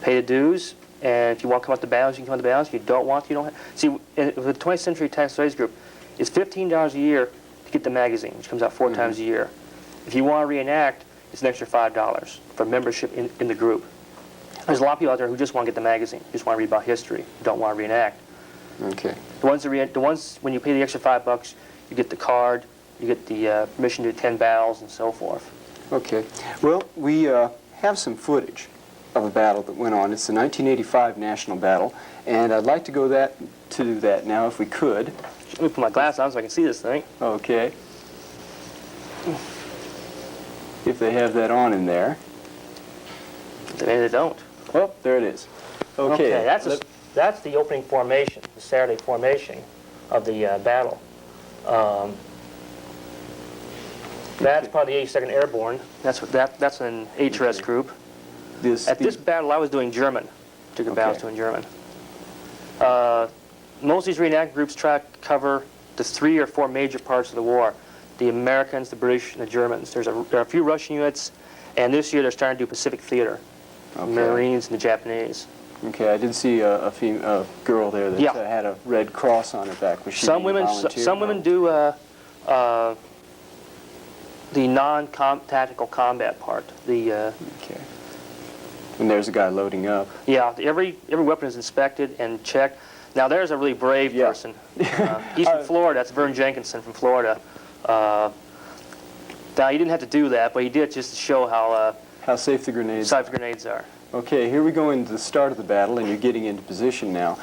pay the dues, and if you want to come out to battles, you can come out to battles. If you don't want to, you don't have. See, with the 20th Century Tactical Studies Group, it's $15 a year to get the magazine, which comes out 4 times a year. If you want to reenact, it's an extra $5 for membership in the group. There's a lot of people out there who just want to get the magazine, just want to read about history, don't want to reenact. Okay. The ones when you pay the extra $5, you get the card, you get the permission to attend battles, and so forth. Okay. Well, we have some footage of a battle that went on. It's the 1985 National Battle, and I'd like to go to that now, if we could. Let me put my glass on so I can see this thing. Okay. If they have that on in there. Maybe they don't. Oh, there it is. Okay. That's the opening formation, the Saturday formation of the battle. That's probably the 82nd Airborne. That's an HRS group. At this battle, I was doing German. Particular battle, I was doing German. Most of these reenactment groups try to cover the 3 or 4 major parts of the war: the Americans, the British, and the Germans. There are a few Russian units, and this year they're starting to do Pacific Theater, Marines and the Japanese. Okay, I did see a girl there that had a red cross on her back. Was she some women do the non-tactical combat part. Okay. And there's a guy loading up. Yeah, every weapon is inspected and checked. Now there's a really brave person. He's from Florida. That's Vern Jenkinson from Florida. Now he didn't have to do that, but he did just to show how safe the grenades are. Okay, here we go into the start of the battle, and you're getting into position now.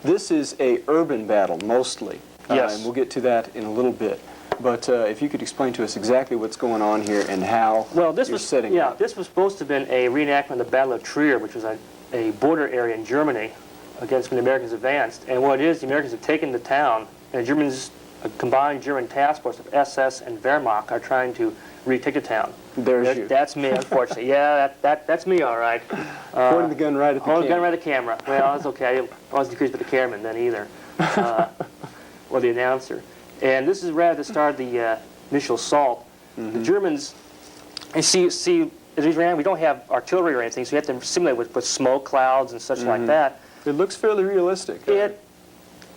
This is a urban battle mostly. Yes. And we'll get to that in a little bit. But if you could explain to us exactly what's going on here and how you're setting up. This was supposed to have been a reenactment of the Battle of Trier, which was a border area in Germany against when the Americans advanced. And what it is, the Americans have taken the town, and the Germans, a combined German task force of SS and Wehrmacht, are trying to retake the town. There's you. That's me, unfortunately. Yeah, that's me, all right. Pointing the gun right at the camera. The gun right at the camera. Well, that's okay. I wasn't decreased by the cameraman then either, or the announcer. And this is right at the start of the initial assault. The Germans, and see, as we don't have artillery or anything, so we have to simulate with smoke clouds and such like that. It looks fairly realistic.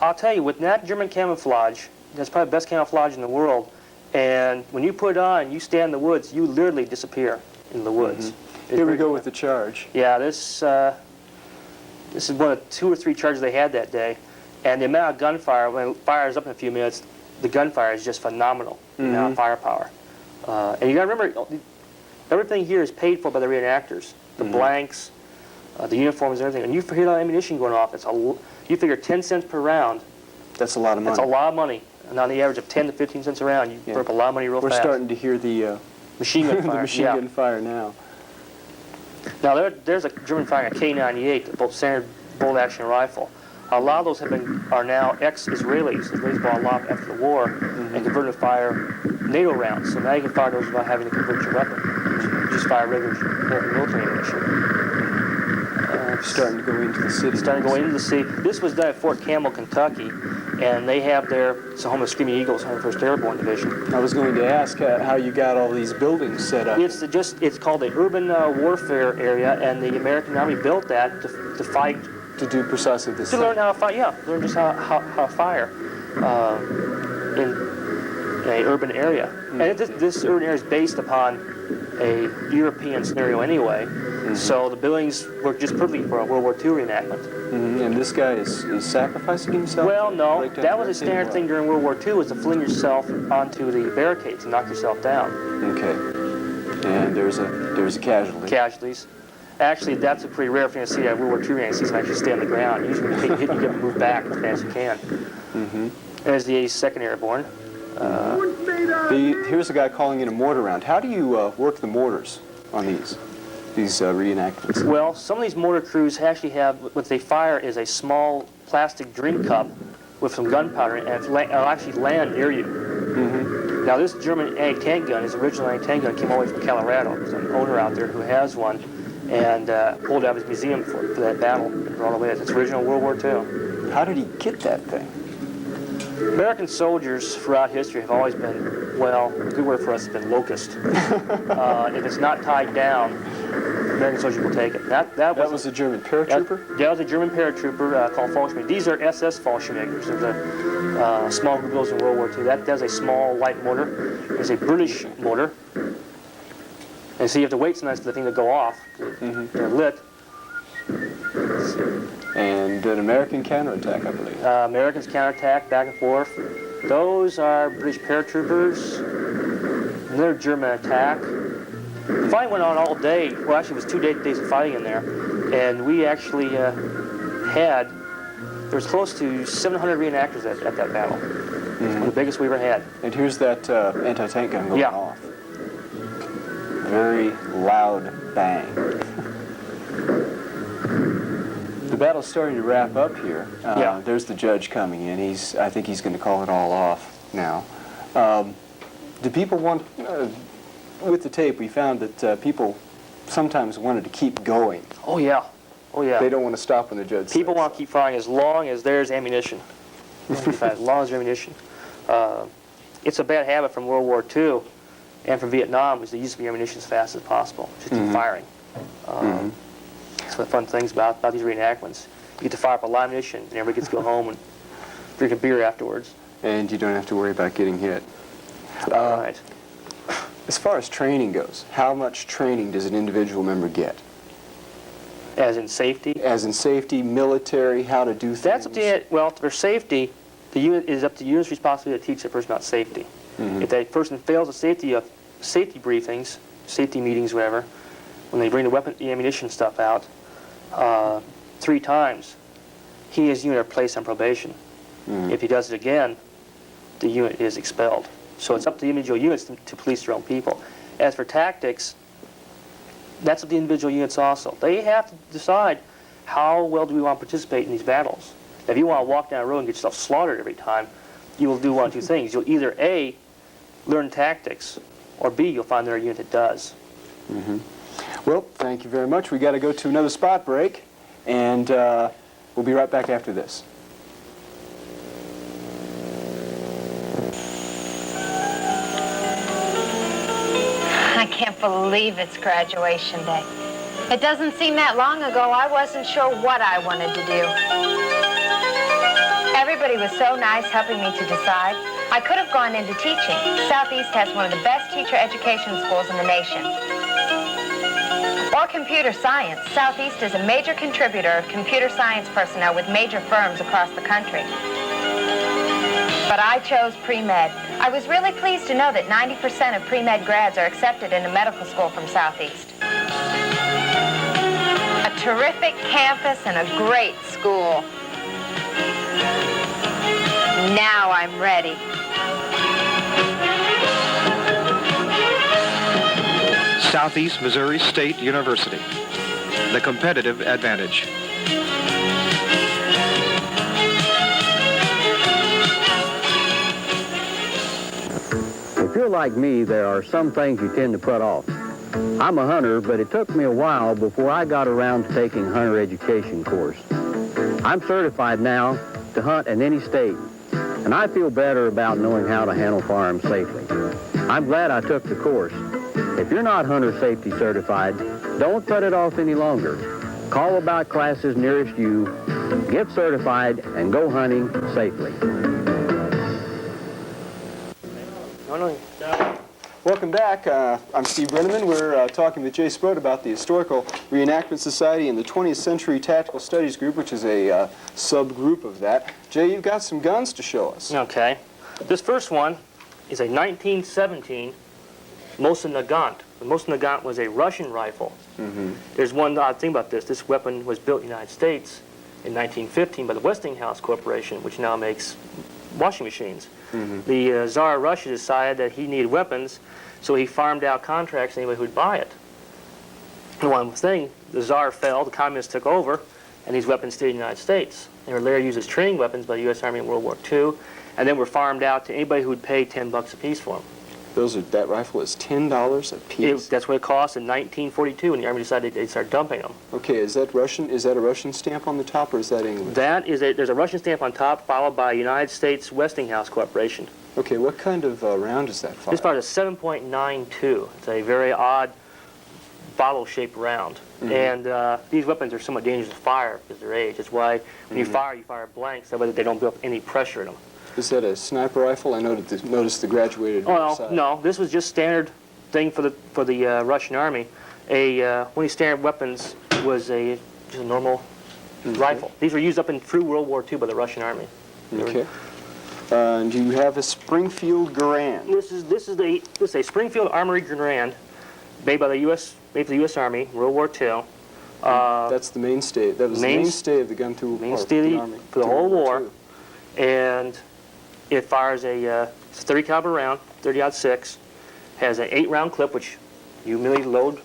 I'll tell you, with that German camouflage, that's probably the best camouflage in the world. And when you put it on, you stand in the woods, you literally disappear in the woods. Here we go with the charge. Yeah, this is one of 2 or 3 charges they had that day. And the amount of gunfire, when it fires up in a few minutes, the gunfire is just phenomenal, the amount of firepower. And you got to remember, everything here is paid for by the reenactors. The blanks, the uniforms, and everything. And you hear that ammunition going off. You figure 10 cents per round. That's a lot of money. That's a lot of money. And on the average of 10 to 15 cents a round, you burn up a lot of money real fast. We're starting to hear the machine gun fire. The machine gun fire now. Now there's a German firing a K98, a standard bolt-action rifle. A lot of those are now ex-Israelis. Israelis bought a lot after the war and converted to fire NATO rounds. So now you can fire those without having to convert your weapon. You just fire regular military ammunition. Starting to go into the city. Starting to go into the city. This was done at Fort Campbell, Kentucky, and they have it's the home of Screaming Eagles, 101st Airborne Division. I was going to ask how you got all these buildings set up. It's called the Urban Warfare Area, and the American Army built that to fight. To do precisely this. To learn how to fight, learn just how to fire in an urban area. And this urban area is based upon a European scenario anyway. So the buildings were just perfectly for a World War II reenactment. And this guy is sacrificing himself? Well, no. That was a standard thing during World War II, was to fling yourself onto the barricades and knock yourself down. Okay. And there's a casualty. Casualties. Actually, that's a pretty rare thing to see at World War II reenactments. You can actually stay on the ground. Usually when you get hit, you get to move back as fast as you can. There's the 82nd Airborne. Here's a guy calling in a mortar round. How do you work the mortars on these reenactments? Well, some of these mortar crews actually have, what they fire is a small plastic drink cup with some gunpowder, and it'll actually land near you. Now, this German anti-tank gun, his original anti-tank gun, came all the way from Colorado. There's an owner out there who has one, and pulled out of his museum for that battle. And brought it away. It's original World War II. How did he get that thing? American soldiers throughout history have always been, well, a good word for us has been locust. If it's not tied down, American soldiers will take it. That was a German paratrooper? That was a German paratrooper called Fallschirmjäger. These are SS Fallschirmjägers. There's a small group of those in World War II. That's a small light mortar. There's a British mortar. And so you have to wait sometimes for the thing to go off. They're lit. And an American counterattack, I believe. Americans counterattack back and forth. Those are British paratroopers. Another German attack. The fighting went on all day. Well, actually, it was 2 days of fighting in there. And we actually there was close to 700 reenactors at that battle. One of the biggest we ever had. And here's that anti-tank gun going off. Very loud bang. The battle's starting to wrap up here. There's the judge coming in. I think he's going to call it all off now. Do people want... with the tape, we found that people sometimes wanted to keep going. Oh, yeah. Oh, yeah. They don't want to stop when the judge People says want to keep firing as long as there's ammunition. As long as there's ammunition. It's a bad habit from World War II and from Vietnam is to use the ammunition as fast as possible. Just keep firing. That's one of the fun things about these reenactments. You get to fire up a lot of ammunition and everybody gets to go home and drink a beer afterwards. And you don't have to worry about getting hit. Right. As far as training goes, how much training does an individual member get? As in safety? As in safety, military, how to do things? That's up to, well, for safety, the unit is up to the unit's responsibility to teach the person about safety. If that person fails the safety briefings, safety meetings, whatever, when they bring the ammunition stuff out, 3 times, he and his unit are placed on probation. If he does it again, the unit is expelled. So it's up to the individual units to police their own people. As for tactics, that's up to the individual units also. They have to decide how well do we want to participate in these battles. If you want to walk down the road and get yourself slaughtered every time, you will do one of 2 things. You'll either A, learn tactics, or B, you'll find there a unit that does. Well, thank you very much. We got to go to another spot break, and we'll be right back after this. I can't believe it's graduation day. It doesn't seem that long ago I wasn't sure what I wanted to do. Everybody was so nice helping me to decide. I could have gone into teaching. Southeast has one of the best teacher education schools in the nation. Or computer science. Southeast is a major contributor of computer science personnel with major firms across the country. But I chose pre-med. I was really pleased to know that 90% of pre-med grads are accepted into medical school from Southeast. A terrific campus and a great school. Now I'm ready. Southeast Missouri State University, the competitive advantage. If you're like me, there are some things you tend to put off. I'm a hunter, but it took me a while before I got around to taking a hunter education course. I'm certified now to hunt in any state, and I feel better about knowing how to handle firearms safely. I'm glad I took the course. If you're not hunter safety certified, don't put it off any longer. Call about classes nearest you, get certified, and go hunting safely. Welcome back. I'm Steve Brennemann. We're talking with Jay Sproat about the Historical Reenactment Society and the 20th Century Tactical Studies Group, which is a subgroup of that. Jay, you've got some guns to show us. Okay. This first one is a 1917 Mosin Nagant. The Mosin Nagant was a Russian rifle. There's one odd thing about this. This weapon was built in the United States in 1915 by the Westinghouse Corporation, which now makes washing machines. The Tsar of Russia decided that he needed weapons, so he farmed out contracts to anybody who would buy it. And one thing, the Tsar fell, the communists took over, and these weapons stayed in the United States. They were later used as training weapons by the U.S. Army in World War II, and then were farmed out to anybody who would pay $10 a piece for them. That rifle is $10 a piece? That's what it cost in 1942 when the Army decided they'd start dumping them. Okay, is that Russian? Is that a Russian stamp on the top, or is that English? There's a Russian stamp on top, followed by United States Westinghouse Corporation. Okay, what kind of round is that fire? This fire is a 7.92. It's a very odd bottle-shaped round. And these weapons are somewhat dangerous to fire because of their age. That's why when you fire blanks, that way they don't build up any pressure in them. Is that a sniper rifle? I noticed the graduated side. No, this was just standard thing for the Russian army. One of these standard weapons was just a normal rifle. These were used up through World War II by the Russian army. Okay. And you have a Springfield Garand. This is a Springfield Armory Garand made by the U.S. Army, World War II. That's the mainstay. That was the mainstay of the gun tool. Mainstay for the whole war, and it fires a 30 caliber round, 30-06. Has an 8-round clip, which you immediately load.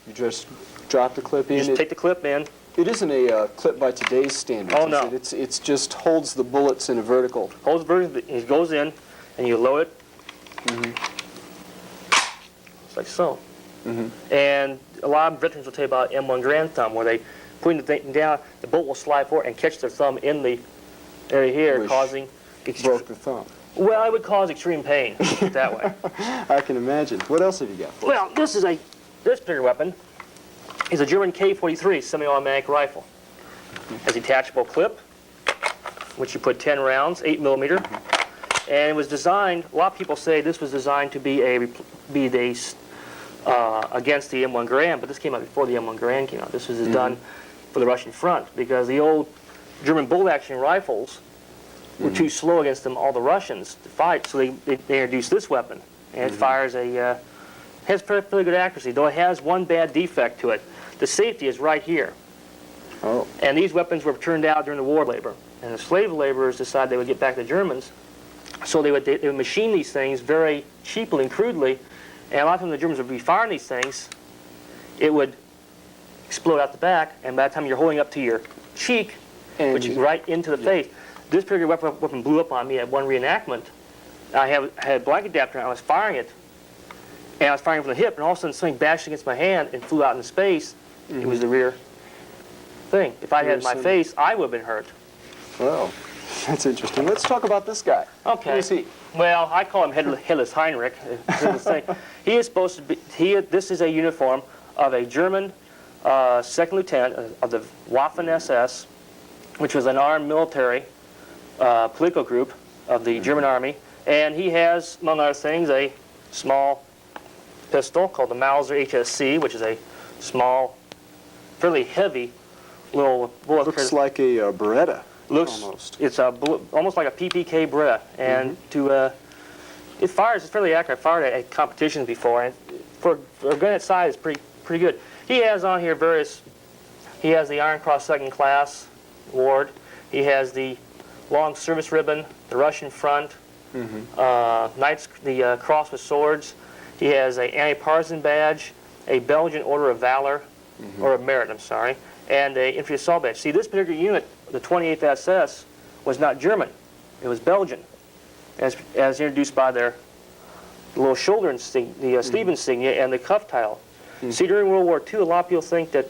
You just drop the clip in. You just take the clip in. It isn't a clip by today's standards. Oh no! It's just holds the bullets in a vertical. Holds the vertical. It goes in, and you load it. It's like so. And a lot of veterans will tell you about M1 Grand Thumb, where they putting the thing down, the bolt will slide forward and catch their thumb in the area here, Which causing broke the thumb. Well, it would cause extreme pain that way. I can imagine. What else have you got for us? Well, this particular weapon is a German K-43 semi-automatic rifle. Has a detachable clip, which you put 10 rounds, 8mm, and it was designed. A lot of people say this was designed to be against the M1 Garand, but this came out before the M1 Garand came out. This was done for the Russian front because the old German bolt-action rifles were too slow against all the Russians to fight, so they introduced this weapon, and it fires has fairly good accuracy, though it has one bad defect to it. The safety is right here. Oh. And these weapons were turned out during the war labor, and the slave laborers decided they would get back to the Germans, so they would machine these things very cheaply and crudely, and a lot of times the Germans would be firing these things, it would explode out the back, and by the time you're holding up to your cheek, which is right into the face. This particular weapon blew up on me at one reenactment. I had a blanket adapter, and I was firing it, and I was firing from the hip, and all of a sudden something bashed against my hand and flew out into space. It was the rear thing. If I had it in my face, I would have been hurt. Well, that's interesting. Let's talk about this guy. Okay. Who is he? Well, I call him Headless Heinrich. He is supposed to be. This is a uniform of a German second lieutenant of the Waffen-SS, which was an armed military political group of the German army, and he has, among other things, a small pistol called the Mauser HSC, which is a small, fairly heavy little bullet. Looks like a Beretta. Almost. It's almost like a PPK Beretta, and it fires. It's fairly accurate. I fired it at competitions before, and for a gun its size, it's pretty good. He has on here various. He has the Iron Cross Second Class Award. He has the Long Service Ribbon, the Russian Front, the Cross with Swords. He has an Anti-Partisan Badge, a Belgian Order of Valor, or of Merit, I'm sorry, and an Infantry Assault Badge. See, this particular unit, the 28th SS, was not German. It was Belgian, as introduced by their little shoulder insignia, the sleeve insignia, and the cuff tile. See, during World War II, a lot of people think that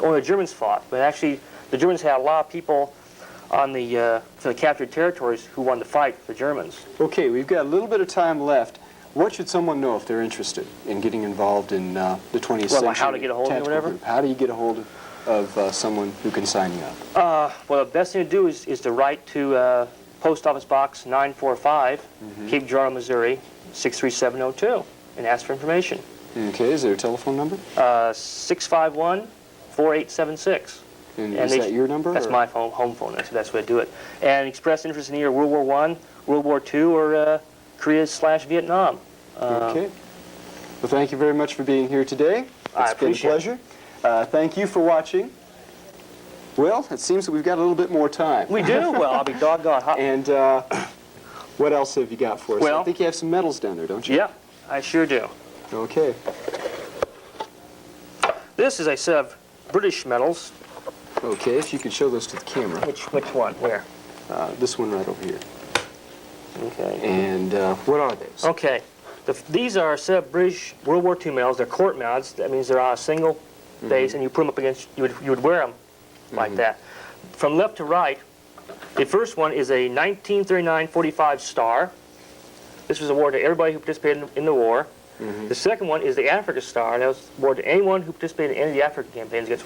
only the Germans fought, but actually the Germans had a lot of people on the captured territories who wanted to fight the Germans. Okay, we've got a little bit of time left. What should someone know if they're interested in getting involved in the 20th century? How to get a hold of me or whatever? Group? How do you get a hold of someone who can sign you up? Well, the best thing to do is to write to Post Office Box 945, Cape Girardeau, Missouri, 63702, and ask for information. Okay, is there a telephone number? 651-4876. And is that your number? That's my home phone. That's the best way to do it. And express interest in either World War I, World War II, or Korea/Vietnam. Okay. Well, thank you very much for being here today. I appreciate It's been a pleasure. Thank you for watching. Well, it seems that we've got a little bit more time. We do? Well, I'll be doggone hot. And what else have you got for us? Well, I think you have some medals down there, don't you? Yeah, I sure do. Okay. This is a set of British medals. Okay, if you could show those to the camera. Which one? Where? This one right over here. Okay. And what are those? Okay. These are a set of British World War II medals. They're court mounts. That means they're on a single base, and you put them up against, you would wear them like that. From left to right, the first one is a 1939-45 star. This was awarded to everybody who participated in the war. The second one is the Africa Star, and that was awarded to anyone who participated in any of the African campaigns against